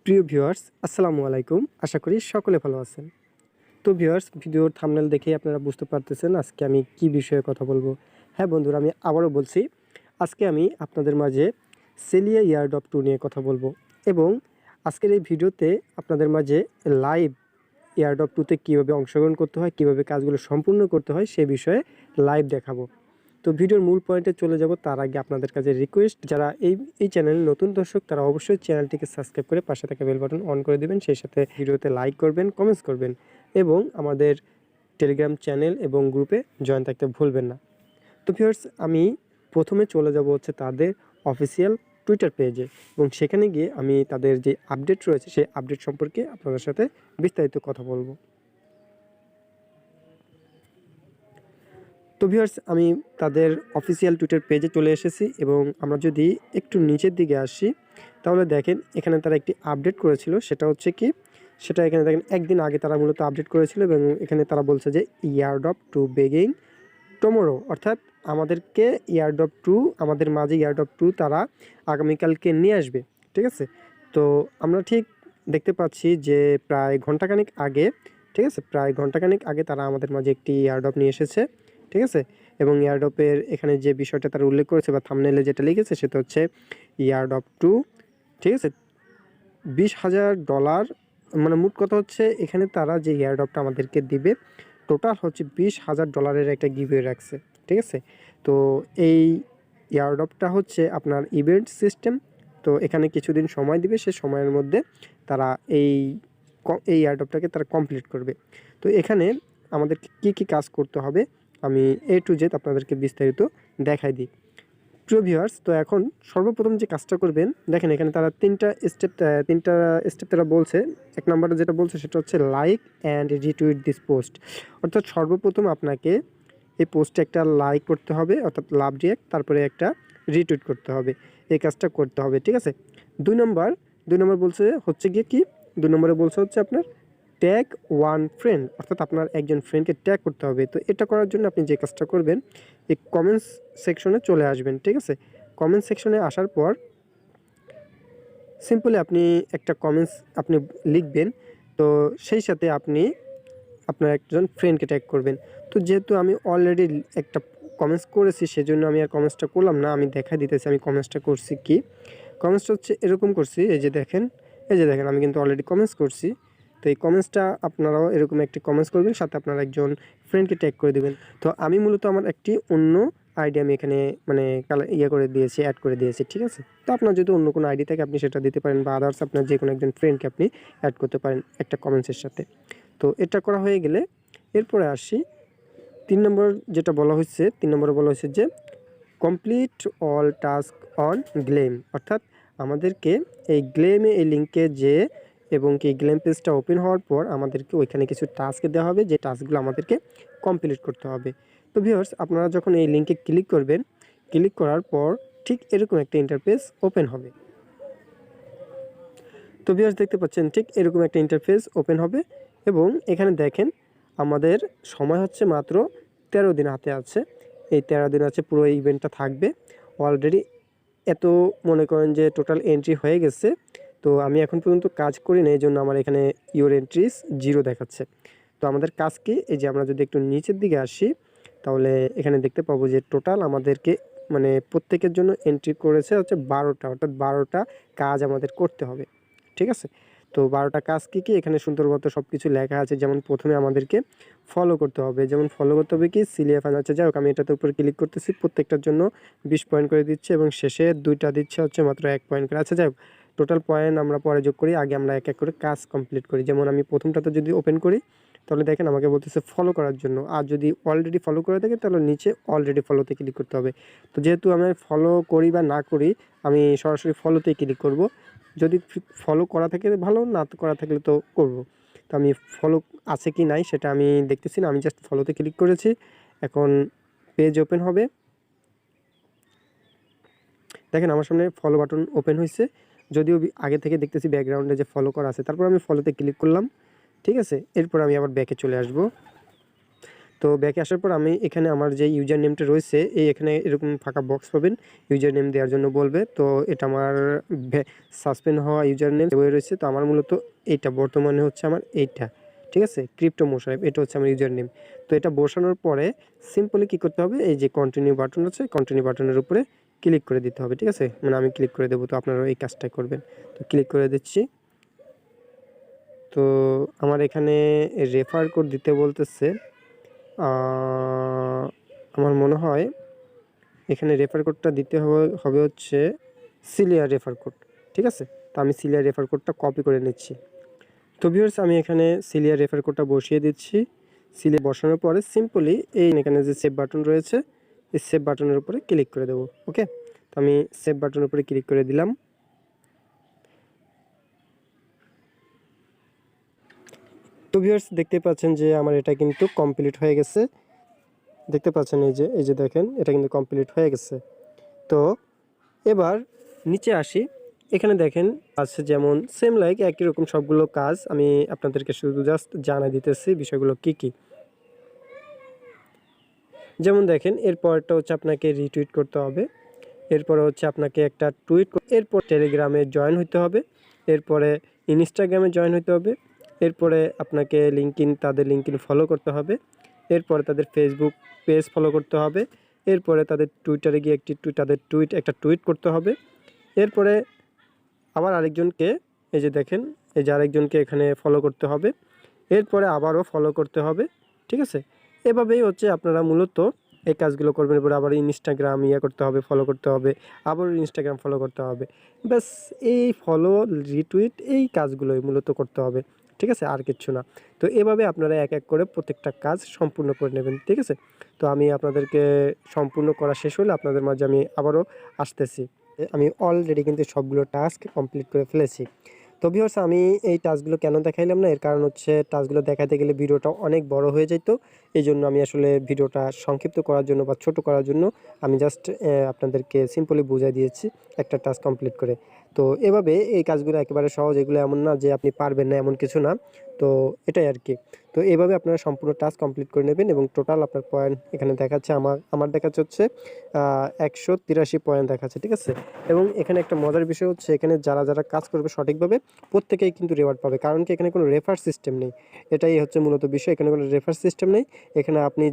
প্রিয় ভিউয়ার্স আসসালামু আলাইকুম। আশা করি সকলে ভালো আছেন। তো ভিউয়ার্স, ভিডিওর থাম্বনেল দেখেই আপনারা বুঝতে পারতেছেন আজকে আমি কি বিষয়ে কথা বলবো। হ্যাঁ বন্ধুরা, আমি আবারও বলছি, আজকে আমি আপনাদের মাঝে সেলিয়া ইয়ারড্রপ 2 নিয়ে কথা বলবো এবং আজকের এই ভিডিওতে আপনাদের মাঝে লাইভ ইয়ারড্রপ 2 তে কীভাবে অংশগ্রহণ করতে হয়, কীভাবে কাজগুলো সম্পূর্ণ করতে হয় সে বিষয়ে লাইভ দেখাবো। তো ভিডিওর মূল পয়েন্টে চলে যাব তার আগে আপনাদের কাছে রিকোয়েস্ট, যারা এই চ্যানেলের নতুন দর্শক তারা অবশ্যই চ্যানেলটিকে সাবস্ক্রাইব করে পাশে থাকা বেল বাটন অন করে দেবেন, সেই সাথে ভিডিওতে লাইক করবেন, কমেন্টস করবেন এবং আমাদের টেলিগ্রাম চ্যানেল এবং গ্রুপে জয়েন থাকতে ভুলবেন না। তো ভিউয়ার্স, আমি প্রথমে চলে যাব হচ্ছে তাদের অফিসিয়াল টুইটার পেজে এবং সেখানে গিয়ে আমি তাদের যে আপডেট রয়েছে সেই আপডেট সম্পর্কে আপনাদের সাথে বিস্তারিত কথা বলবো। তো ভিউয়ার্স, আমি তাদের অফিসিয়াল টুইটার পেজে চলে এসেছি এবং আমরা যদি একটু নিচের দিকে আসি তাহলে দেখেন এখানে তারা একটি আপডেট করেছিল। সেটা হচ্ছে কি, সেটা এখানে দেখেন একদিন আগে তারা মূলত আপডেট করেছিল এবং এখানে তারা বলছে যে ইয়ারড্রপ টু বেগিং টুমরো, অর্থাৎ আমাদেরকে ইয়ারড্রপ 2, আমাদের মাঝে ইয়ারড্রপ 2 তারা আগামীকালকে নিয়ে আসবে। ঠিক আছে, তো আমরা ঠিক দেখতে পাচ্ছি যে প্রায় ঘন্টাখানেক আগে, ঠিক আছে, প্রায় ঘন্টাখানেক আগে তারা আমাদের মাঝে একটি ইয়ারড্রপ নিয়ে এসেছে। ঠিক আছে, এবং ইয়ারড্রপের এখানে যে বিষয়টা তারা উল্লেখ করেছে বা থাম্বনেইলে যেটা লিখেছে সেটা হচ্ছে ইয়ারড্রপ 2, ঠিক আছে, $20,000, মানে মোট কথা হচ্ছে এখানে তারা যে ইয়ারড্রপটা আমাদেরকে দিবে টোটাল হচ্ছে $20,000 একটা গিভওয়ে রাখছে। ঠিক আছে, তো এই ইয়ারড্রপটা হচ্ছে আপনার ইভেন্ট সিস্টেম। তো এখানে কিছুদিন সময় দিবে, সে সময়ের মধ্যে তারা এই ইয়ারড্রপটাকে তারা কমপ্লিট করবে। তো এখানে আমাদেরকে কী কাজ করতে হবে আমি A to Z আপনাদেরকে বিস্তারিত দেখাই দিই। প্রিয় ভিউয়ার্স, তো এখন সর্বপ্রথম যে কাজটা করবেন, দেখেন এখানে তারা তিনটা স্টেপ তারা বলছে। এক নম্বরে যেটা বলছে সেটা হচ্ছে like and retweet this post, অর্থাৎ সর্বপ্রথম আপনাকে এই পোস্টে একটা লাইক করতে হবে, অর্থাৎ লাভ রিঅ্যাক্ট, তারপরে একটা রিটুইট করতে হবে, এই কাজটা করতে হবে। ঠিক আছে, দুই নম্বর বলছে হচ্ছে গিয়ে কি, 2 নম্বরে বলছে হচ্ছে আপনার ট্যাগ ওয়ান ফ্রেন্ড, অর্থাৎ আপনার একজন ফ্রেন্ডকে ট্যাগ করতে হবে। তো এটা করার জন্য আপনি যে কাজটা করবেন, এই কমেন্টস সেকশনে চলে আসবেন। ঠিক আছে, কমেন্ট সেকশনে আসার পর সিম্পলি আপনি একটা কমেন্টস আপনি লিখবেন। তো সেই সাথে আপনি আপনার একজন ফ্রেন্ডকে ট্যাগ করবেন। তো যেহেতু আমি অলরেডি একটা কমেন্টস করেছি সেজন্য আমি আর কমেন্টসটা করলাম না, আমি দেখা দিতেছি আমি কমেন্টসটা করছি কি। কমেন্টসটা হচ্ছে এরকম করছি, এই যে দেখেন আমি কিন্তু অলরেডি কমেন্টস করছি। তো এই কমেন্টসটা আপনারাও এরকম একটি কমেন্টস করবেন, সাথে আপনার একজন ফ্রেন্ডকে ট্যাগ করে দেবেন। তো আমি মূলত আমার একটি অন্য আইডি আমি এখানে মানে করে দিয়েছি, অ্যাড করে দিয়েছি। ঠিক আছে, তো আপনার যদি অন্য কোনো আইডি থাকে আপনি সেটা দিতে পারেন বা আদার্স আপনার যে কোনো একজন ফ্রেন্ডকে আপনি অ্যাড করতে পারেন একটা কমেন্টসের সাথে। তো এটা করা হয়ে গেলে এরপরে আসি 3 নম্বর যেটা বলা হয়েছে। 3 নম্বরে বলা হয়েছে যে কমপ্লিট অল টাস্ক অন গ্লেম, অর্থাৎ আমাদেরকে এই গ্লেমে এই লিঙ্কে যে এবং কি গ্লেম পেজটা ওপেন হওয়ার পর আমাদেরকে ওইখানে কিছু টাস্ক দেওয়া হবে, যে টাস্কগুলো আমাদেরকে কমপ্লিট করতে হবে। তো ভিউয়ার্স, আপনারা যখন এই লিঙ্কে ক্লিক করবেন, ক্লিক করার পর ঠিক এরকম একটা ইন্টারফেস ওপেন হবে। তো ভিউয়ার্স, দেখতে পাচ্ছেন ঠিক এরকম একটা ইন্টারফেস ওপেন হবে এবং এখানে দেখেন আমাদের সময় হচ্ছে মাত্র 13 দিন হাতে আছে। এই 13 দিন আছে পুরো ইভেন্টটা থাকবে। অলরেডি এত মনে করেন যে টোটাল এন্ট্রি হয়ে গেছে। তো আমি এখন পর্যন্ত কাজ করি না, এই জন্য আমার এখানে ইউর এন্ট্রিজ 0 দেখাচ্ছে। তো আমাদের কাজ কি, এই যে আমরা যদি একটু নিচের দিকে আসি তাহলে এখানে দেখতে পাবো যে টোটাল আমাদেরকে মানে প্রত্যেকের জন্য এন্ট্রি করেছে হচ্ছে 12টা, অর্থাৎ 12টা কাজ আমাদের করতে হবে। ঠিক আছে, তো 12টা কাজ কী কী এখানে সুন্দরবত সব কিছু লেখা আছে। যেমন প্রথমে আমাদেরকে ফলো করতে হবে, যেমন ফলো করতে হবে কি সিলিয়া ফান, আচ্ছা যাই হোক আমি এটাতে উপরে ক্লিক করতেছি, প্রত্যেকটার জন্য 20 পয়েন্ট করে দিচ্ছে এবং শেষে 2টা দিচ্ছে হচ্ছে মাত্র 1 পয়েন্ট করে। আচ্ছা যাই হোক, টোটাল পয়েন্ট আমরা পরে যোগ করি, আগে আমরা এক এক করে কাজ কমপ্লিট করি। যেমন আমি প্রথমটাতে যদি ওপেন করি তাহলে দেখেন আমাকে বলতেছে ফলো করার জন্য, আর যদি অলরেডি ফলো করে থাকে তাহলে নিচে অলরেডি ফলোতে ক্লিক করতে হবে। তো যেহেতু আমি ফলো করি বা না করি, আমি সরাসরি ফলোতেই ক্লিক করব। যদি ফলো করা থাকে ভালো, না করা থাকলে তো করব। তো আমি ফলো আছে কি নাই সেটা আমি দেখতেছি না, আমি জাস্ট ফলোতে ক্লিক করেছি। এখন পেজ ওপেন হবে, দেখেন আমার সামনে ফলো বাটন ওপেন হয়েছে, যদিও আগে থেকে দেখতেছি ব্যাকগ্রাউন্ডে যে ফলো করা আছে। তারপর আমি ফলোতে ক্লিক করলাম। ঠিক আছে, এরপর আমি আবার ব্যাকে চলে আসব। তো ব্যাকে আসার পর আমি এখানে আমার যে ইউজার নেমটা রয়েছে এখানে এরকম ফাঁকা বক্স পাবেন, ইউজার নেম দেওয়ার জন্য বলবে। তো এটা আমার সাসপেন্ড হওয়া ইউজার নেম রয়েছে। তো আমার মূলত এইটা বর্তমানে হচ্ছে আমার এইটা, ঠিক আছে, ক্রিপ্টো মোশারেফ, এটা হচ্ছে আমার ইউজার নেম। তো এটা বসানোর পরে সিম্পলি কী করতে হবে, এই যে কন্টিনিউ বাটন আছে, কন্টিনিউ বাটনের উপরে ক্লিক করে দিতে হবে, ঠিক আছে, মানে আমি ক্লিক করে দেবো। তো আপনারাও এই কাজটাই করবেন। তো ক্লিক করে দিচ্ছি। তো আমার এখানে রেফার কোড দিতে বলতেছে, আমার মনে হয় এখানে রেফার কোডটা দিতে হবে হচ্ছে সিলিয়ার রেফার কোড, ঠিক আছে। তো আমি সিলিয়ার রেফার কোডটা কপি করে নিচ্ছি। তো ভিউয়ার্স আমি এখানে সিলিয়ার রেফার কোডটা বসিয়ে দিচ্ছি। সিলিয়ার বসানোর পরে সিম্পলি এখানে যে সেভ বাটন রয়েছে, এই সেভ বাটনের উপরে ক্লিক করে দেবো। ওকে, তো আমি সেভ বাটনের উপরে ক্লিক করে দিলাম। তো ভিউয়ার্স দেখতে পাচ্ছেন যে আমার এটা কিন্তু কমপ্লিট হয়ে গেছে। দেখতে পাচ্ছেন এই যে দেখেন এটা কিন্তু কমপ্লিট হয়ে গেছে। তো এবার নিচে আসি, এখানে দেখেন আছে যেমন সেম লাইক একই রকম সবগুলো কাজ। আমি আপনাদেরকে শুধু জাস্ট জানাই দিতেছি বিষয়গুলো কি কি। যেমন দেখেন এরপরটা হচ্ছে আপনাকে রিটুইট করতে হবে, এরপরে হচ্ছে আপনাকে একটা টুইট, এরপর টেলিগ্রামে জয়েন হতে হবে, এরপরে ইনস্টাগ্রামে জয়েন হতে হবে, এরপরে আপনাকে তাদের লিঙ্কইন ফলো করতে হবে, এরপরে তাদের ফেসবুক পেজ ফলো করতে হবে, এরপরে তাদের টুইটারে গিয়ে তাদের একটা টুইট করতে হবে, এরপরে আবার আরেকজনকে এই যে দেখেন এই যে আরেকজনকে এখানে ফলো করতে হবে, এরপরে আবারও ফলো করতে হবে, ঠিক আছে। এভাবেই হচ্ছে আপনারা মূলত এই কাজগুলো করবেন। এরপরে আবার ইনস্টাগ্রাম করতে হবে, ফলো করতে হবে, আবার ইনস্টাগ্রাম ফলো করতে হবে। ব্যাস এই ফলো রিটুইট এই কাজগুলোই মূলত করতে হবে, ঠিক আছে, আর কিচ্ছু না। তো এভাবে আপনারা এক এক করে প্রত্যেকটা কাজ সম্পূর্ণ করে নেবেন, ঠিক আছে। তো আমি আপনাদেরকে সম্পূর্ণ করা শেষ হলে আপনাদের মাঝে আমি আবারও আসতেছি। আমি অলরেডি কিন্তু সবগুলো টাস্ক কমপ্লিট করে ফেলেছি। তো ভিউয়ার্স আমি এই টাস্কগুলো কেন দেখাইলাম না, এর কারণ হচ্ছে টাস্কগুলো দেখাতে গেলে ভিডিওটা অনেক বড় হয়ে যেত। এই জন্য আমি আসলে ভিডিওটা সংক্ষিপ্ত করার জন্য বা ছোট করার জন্য আমি জাস্ট আপনাদেরকে সিম্পলি বুঝাই দিয়েছি একটা টাস্ক কমপ্লিট করে। তো এভাবে এই কাজগুলো একেবারে সহজ, এগুলো এমন না যে আপনি পারবেন না এমন কিছু না। তো এটাই আর কি। তো এভাবে আপনারা সম্পূর্ণ টাস্ক কমপ্লিট করে নেবেন এবং টোটাল আপনার পয়েন্ট এখানে দেখাচ্ছে, আমার দেখাচ্ছে হচ্ছে 183 পয়েন্ট দেখাচ্ছে, ঠিক আছে। এবং এখানে একটা মজার বিষয় হচ্ছে এখানে যারা কাজ করবে সঠিকভাবে প্রত্যেকেই কিন্তু রিওয়ার্ড পাবে, কারণ কি এখানে কোনো রেফার সিস্টেম নেই। এটাই হচ্ছে মূলত বিষয়, এখানে কোনো রেফার সিস্টেম নেই। এখানে আপনি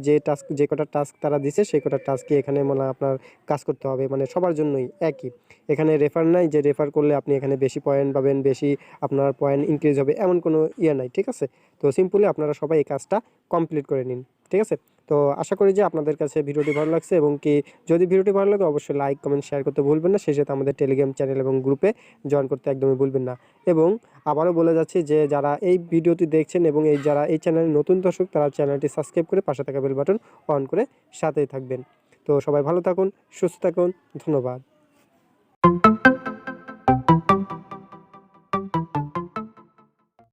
যে কটা টাস্ক তারা দিছে সেই কটা টাস্কই এখানে মানে আপনার কাজ করতে হবে, মানে সবার জন্যই একই। এখানে রেফার নাই যে রেফার করলে আপনি এখানে বেশি পয়েন্ট পাবেন, বেশি আপনার পয়েন্ট ইনক্রিজ হবে, এমন কোনো নাই, ঠিক আছে। তো সিম্পলি আপনারা সবাই এই কাজটা কমপ্লিট করে নিন, ঠিক আছে। তো আশা করি যে আপনাদের কাছে ভিডিওটি ভালো লাগছে, এবং কি যদি ভিডিওটি ভালো লাগে অবশ্যই লাইক কমেন্ট শেয়ার করতে ভুলবেন না, সেই সাথে আমাদের টেলিগ্রাম চ্যানেল এবং গ্রুপে জয়েন করতে একদমই ভুলবেন না। এবং আবারও বলে যাচ্ছি যে যারা এই ভিডিওটি দেখছেন এবং যারা এই চ্যানেলের নতুন দর্শক তারা চ্যানেলটি সাবস্ক্রাইব করে পাশে থাকা বেল বাটন অন করে সাথেই থাকবেন। তো সবাই ভালো থাকুন, সুস্থ থাকুন, ধন্যবাদ।